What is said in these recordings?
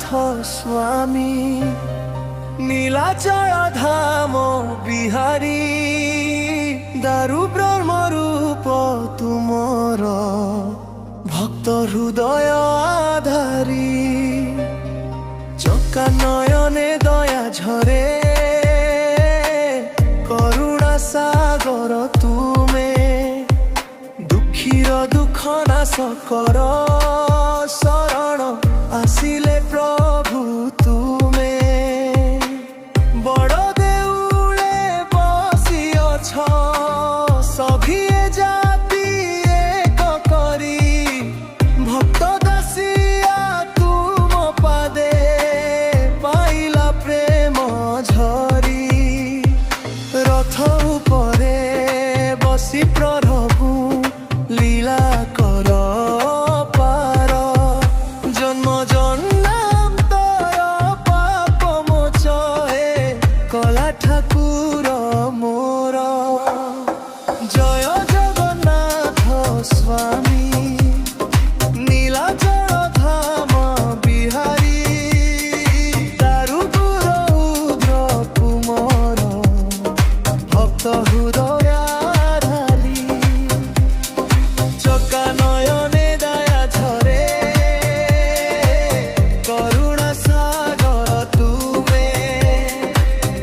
স্বামী নীলাচল ধাম বিহারী দারু ব্রহ্মরূপ তুমর ভক্ত হৃদয় আধারী চকা নয়নে দয়া ঝরে করুণা সাগর তুমে দুঃখীর দুঃখ নাশ কর শরণ আসিলে প্রভু তুমে বড় দেউলে বসিଅছ সভিয়ে জাতি এক করি ভক্ত দাসিয়া তুম পাদে পাইলা প্রেম ঝরি রথ উপরে বসি প্রভু লীলা কর পার জন্ম জন্মান্তর পাপ মোচয়ে কলা ঠাকুর মোর জয় জগন্নাথ স্বামী নীলাচল ধাম বিহারী দারু রৌদ্র কুমর ভক্ত হৃদয় আধারী চকা নয়নে দয়া ঝরে করুণা সাগর তুমে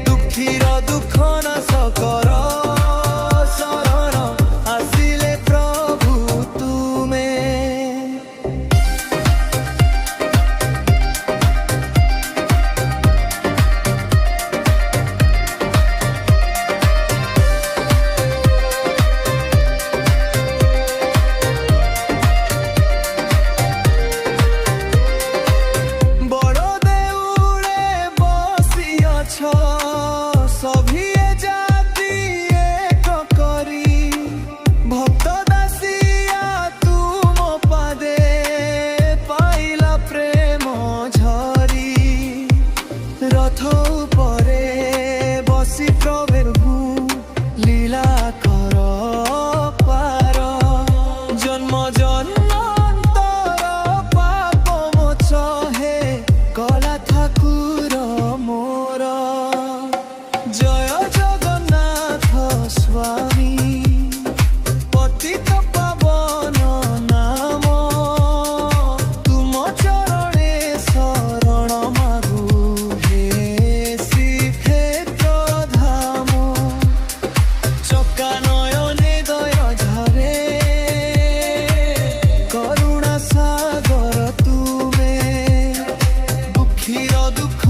দুঃখীর দুঃখ নাশ কর শরণ আসিলে প্রভু তুমে বড় দেউলে বসিଅছ সভিয়ে জাতি এক করি ভক্ত দাসিয়া তুম পাদে পাইলা প্রেম ঝরি রথ উপরে বসি প্রভু লীলা কর পার জন্ম জন্মান্তর পাপ মোচ হে কলা ঠাকুর মোর জয় জগন্নাথ স্বামী পতিত পাবন নাম তুম চরণে শরণ মাগু হে শ্রীক্ষেত্র ধাম চকা নয়নে দয়া ঝরে করুণা সাগর তুমে দুঃখীর দুঃখ